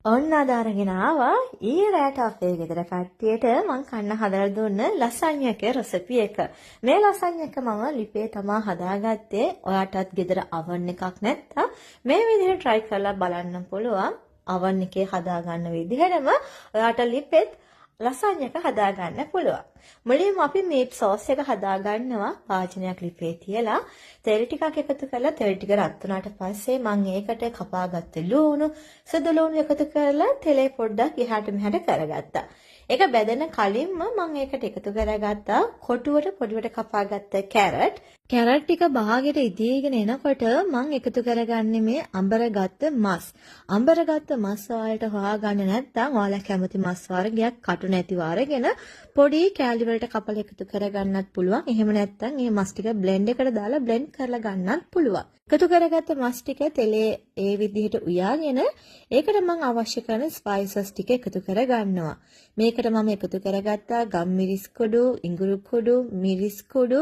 ඔන්න අද අරගෙන ආවා ඊයේ රාට අපේ ගෙදර කට්ටියට මං කන්න හදලා දුන්න ලසඤ්ඤක රෙසිපි එක. මේ ලසඤ්ඤක මම ලිපේ තමා හදාගත්තේ. ඔයාටත් ගෙදර oven එකක් නැත්නම් මේ විදිහට try කරලා බලන්න පුළුවන්. oven එකේ හදාගන්න විදිහටම ඔයාට ලිපෙත් ලසඤ්ඤක හදාගන්න පුළුවන්. මුලින්ම අපි මීට් සෝස් එක හදාගන්නවා. වාජනයක් ලිපේ තියලා තෙල් ටිකක් එකතු කරලා තෙල් ටික රත් වුණාට පස්සේ මම ඒකට කපාගත්ත ලුණු සුදු ලුණු එකතු කරලා තෙලේ පොඩ්ඩක් එහාට මෙහාට කරගත්තා. ඒක බෙදෙන කලින්ම මම ඒකට එකතු කරගත්තා කොටුවට පොඩිවට කපාගත්ත කැරට්. කැරට් ටික බාගෙට ඉදීගෙන එනකොට මම එකතු කරගන්නේ මේ අඹරගත්ත මස්. අඹරගත්ත මස් වලට හොයාගන්න නැත්නම් ඔයාලා කැමති මස් වර්ගයක් කටු නැතිව අරගෙන පොඩි කෑලි වලට කපලා එකතු කරගන්නත් පුළුවන්. එහෙම නැත්නම් මේ මස් ටික බ්ලෙන්ඩ් එකට දාලා බ්ලෙන්ඩ් කරලා ගන්නත් පුළුවන්. එකතු කරගත්ත මස් ටික තෙලේ ඒ විදිහට උයාගෙන ඒකට මම අවශ්‍ය කරන ස්පයිසස් ටික එකතු කරගන්නවා. මේකට මම එකතු කරගත්තා ගම්මිරිස් කුඩු, ඉඟුරු කුඩු, මිරිස් කුඩු,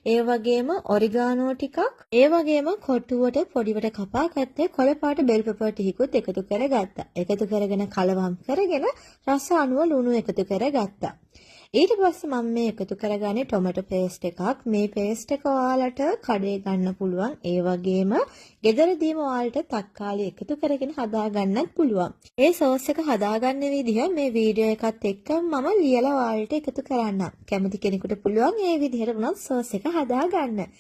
ඒ වගේම ඔරිගානෝ ටිකක්, ඒ වගේම කොටුවට පොඩිවට කපාගත්තේ කොළ පාට බෙල් පෙපර් ටිකකුත් එකතු කරගත්තා. එකතු කරගෙන කලවම් කරගෙන රස අනුව ලුණු එකතු කරගත්තා. ඊට පස්සේ මම මේ එකතු කරගන්නේ ටොමැටෝ පේස්ට් එකක්. මේ පේස්ට් එක ඔයාලට කඩේ ගන්න පුළුවන්. ඒ වගේම ගෙදරදීම ඔයාලට තක්කාලි එකතු කරගෙන හදා ගන්නත් පුළුවන්. ඒ සෝස් එක හදාගන්න විදිහ මේ වීඩියෝ එකත් එක්ක මම ලියලා ඔයාලට එකතු කරන්නම්. කැමති කෙනෙකුට පුළුවන් මේ විදිහට වුණත් සෝස් එක හදා ගන්න.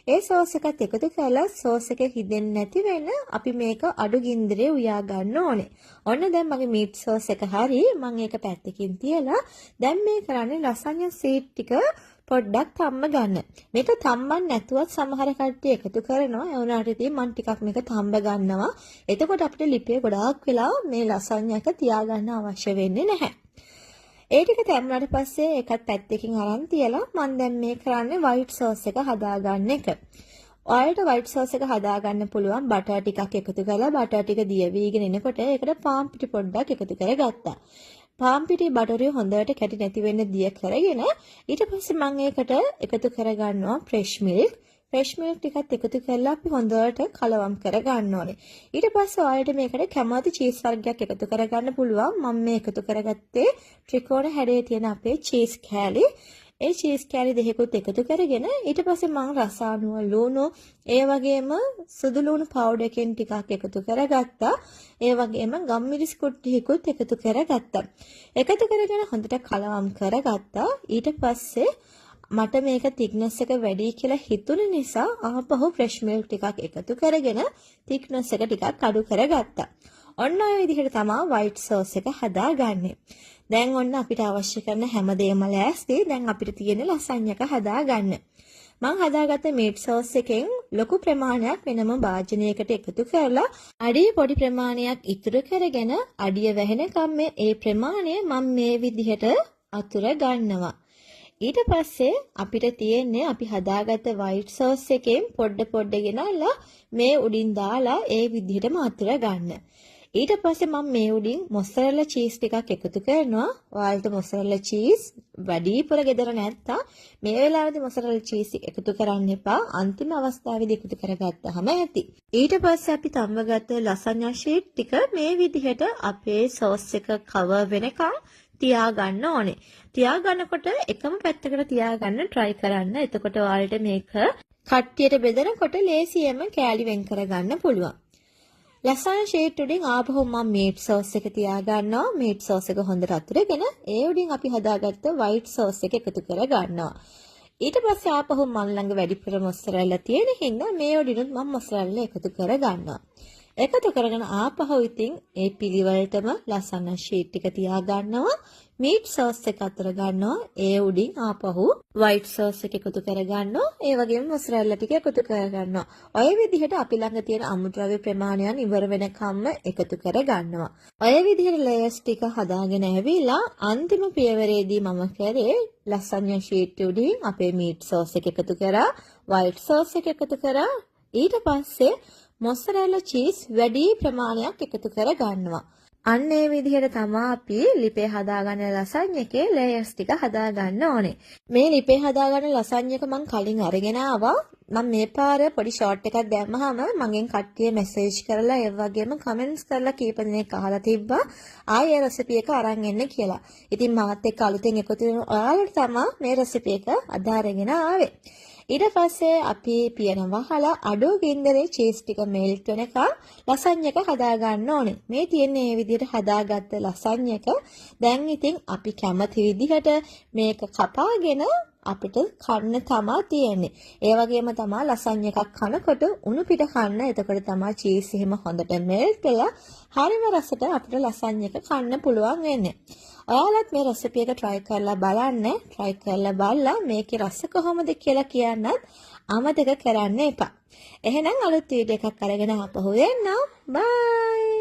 ඒ සෝස් එකත් එකතු කරලා සෝස් එක හිදෙන්නේ නැති වෙන්න අපි මේක අඩු ගින්දරේ උයා ගන්න ඕනේ. ඔන්න දැන් මගේ මීට් සෝස් එක හරි මම ඒක පැත්තකින් තියලා දැන් මේ කරන්නේ ලසඤ්ඤ සීඩ් ටික පොඩ්ඩක් තම්ම ගන්න. මේක තම්මන් නැතුවත් සමහර කට්ටිය එකතු කරනවා. ඒ වුණාට ඉතින් මම ටිකක් මේක තම්බ ගන්නවා. එතකොට අපිට ලිපේ ගොඩාක් වෙලා මේ ලසඤ්ඤ එක තියාගන්න අවශ්‍ය වෙන්නේ නැහැ. ඒ ටික තැම්බුණාට පස්සේ ඒකත් පැත්තකින් අරන් තියලා මම දැන් මේ කරන්නේ වයිට් සෝස් එක හදාගන්න එක. ඔයාලට වයිට් සෝස් එක හදාගන්න පුළුවන් බටර් ටිකක් එකතු කරලා බටර් ටික දියවිගෙන එනකොට ඒකට පාන් පිටි පොඩ්ඩක් එකතු කරගත්තා. පාන් පිටි බටරේ හොඳට කැටි නැති වෙන්න දිය කරගෙන ඊට පස්සේ මම ඒකට එකතු කරගන්නවා ෆ්‍රෙෂ් මිල්ක්. ෆ්‍රෙෂ් මිල්ක් ටිකත් එකතු කරලා අපි හොඳට කලවම් කරගන්න ඕනේ. ඊට පස්සේ ඔයාලට මේකට කැමති චීස් වර්ගයක් එකතු කරගන්න පුළුවන්. මම මේ එකතු කරගත්තේ ත්‍රිකෝණ හැඩයේ තියෙන අපේ චීස් කෑලි. ඒ චීස් කෑලි දෙකකුත් එකතු කරගෙන ඊට පස්සේ මම රස අනුව ලුණු ඒ වගේම සුදු ලුණු පවුඩර් එකෙන් ටිකක් එකතු කරගත්තා. ඒ වගේම ගම්මිරිස් කුට්ටියකුත් එකතු කරගත්තා. එකතු කරගෙන හොඳට කලවම් කරගත්තා. ඊට පස්සේ මට මේක thickness එක වැඩි කියලා හිතුන නිසා ආපහු fresh milk ටිකක් එකතු කරගෙන thickness එක ටිකක් අඩු කරගත්තා. ඔන්න ඔය විදිහට තමයි white sauce එක හදාගන්නේ. දැන් ඔන්න අපිට අවශ්‍ය කරන හැමදේම ලෑස්ති. දැන් අපිට තියෙන ලසඤ්ඤ එක හදාගන්න. මම හදාගත්ත meat sauce එකෙන් ලොකු ප්‍රමාණයක් වෙනම භාජනයකට එකතු කරලා අඩිය පොඩි ප්‍රමාණයක් ඉතුරු කරගෙන අඩිය වැහෙනකම් මේ ප්‍රමාණය මම මේ විදිහට අතුර ගන්නවා. ඊට පස්සේ අපිට තියෙන්නේ අපි හදාගත්ත white sauce එකෙන් පොඩ ගෙනල්ලා මේ උඩින් දාලා ඒ විදිහටම අතුර ගන්න. ඊට පස්සේ මම මේ උඩින් මොසරෙල්ලා චීස් ටිකක් එකතු කරනවා. ඔයාලට මොසරෙල්ලා චීස් වැඩිපුර ගෙදර නැත්තම් මේ වෙලාවේදී මොසරෙල්ලා චීස් එකතු කරන්න එපා. අන්තිම අවස්ථාවේදී එකතු කරගත්තාම ඇති. ඊට පස්සේ අපි තම්බගත්ත ලසඤ්ඤා ෂීට් ටික මේ විදිහට අපේ සෝස් එක කවර් වෙනකන් තියාගන්න ඕනේ. තියාගන්නකොට එකම පැත්තකට තියාගන්න try කරන්න. එතකොට ඔයාලට මේක කට්ටියට බෙදනකොට ලේසියෙන්ම කෑලි වෙන් කරගන්න පුළුවන්. ලසඤ්ඤා ෂීට් උඩින් ආපහු මම මීට් සෝස් එක තියාගන්නවා. මීට් සෝස් එක හොඳට අතුරගෙන ඒ උඩින් අපි හදාගත්ත වයිට් සෝස් එක එකතු කරගන්නවා. ඊට පස්සේ ආපහු මම ළඟ වැඩිපුර මොස්සරෙල්ලා තියෙන හින්දා මේ උඩිනුත් මම මොස්සරෙල්ලා එකතු කරගන්නවා. එකතු කරගෙන ආපහු ඉතින් ඒ පිළිවෙලටම ලසඤ්ඤා ෂීට් එක තියාගන්නවා. මීට් සෝස් එක අතර ගන්නවා. ඒ උඩින් ආපහු වයිට් සෝස් එක එකතු කරගන්නවා. ඒ වගේම මොසරෙල්ලා ටික එකතු කරගන්නවා. ඔය විදිහට අපි ළඟ තියෙන අමුද්‍රව්‍ය ප්‍රමාණයන් ඉවර වෙනකම්ම එකතු කරගන්නවා. ඔය විදිහට ලේයර්ස් ටික හදාගෙන ඇවිල්ලා අන්තිම පියවරේදී මම කරේ ලසඤ්ඤා ෂීට් උඩින් අපේ මීට් සෝස් එක එකතු කරා. වයිට් සෝස් එක එකතු කරා. ඊට පස්සේ මොසරෙල්ලා චීස් වැඩි ප්‍රමාණයක් එකතු කර ගන්නවා. අන්න ඒ විදිහට තමයි අපි ලිපේ හදාගන්න ලසඤ්ඤ එකේ ලේයර්ස් ටික හදාගන්න ඕනේ. මේ ලිපේ හදාගන්න ලසඤ්ඤ එක මම කලින් අරගෙන ආවා. මම මේ පාර පොඩි ෂෝට් එකක් දැම්මහම මගෙන් කට්ටිය මෙසේජ් කරලා ඒ වගේම කමෙන්ට්ස් කරලා කීප දෙනෙක් අහලා තිබ්බා ආයෙ රෙසිපි එක අරන් එන්න කියලා. ඉතින් මාත් එක්ක අලුතෙන් එකතු වෙන ඔයාලට තමයි මේ රෙසිපි එක අදාරගෙන ආවේ. ඊට පස්සේ අපි පියන වහලා අඩු ගින්දරේ චීස් ටික මෙල්ට් වෙනකන් ලසඤ්ඤ එක හදා ගන්න ඕනේ. මේ තියෙන්නේ මේ විදිහට හදාගත්ත ලසඤ්ඤ එක. දැන් ඉතින් අපි කැමති විදිහට මේක කපාගෙන අපිට කන්න තමයි තියෙන්නේ. ඒ වගේම තමයි ලසඤ්ඤ එකක් කනකොට උණු පිට කන්න. එතකොට තමයි චීස් එහෙම හොඳට මෙල්ට් වෙලා හරිම රසට අපිට ලසඤ්ඤ එක කන්න පුළුවන් වෙන්නේ. ඔයාලත් මේ රෙසිපි එක try කරලා බලන්න. try කරලා බලලා මේකේ රස කොහොමද කියලා කියන්නත් අමතක කරන්න එපා. එහෙනම් අලුත් වීඩියෝ එකක් අරගෙන ආපහු එන්නම්. bye.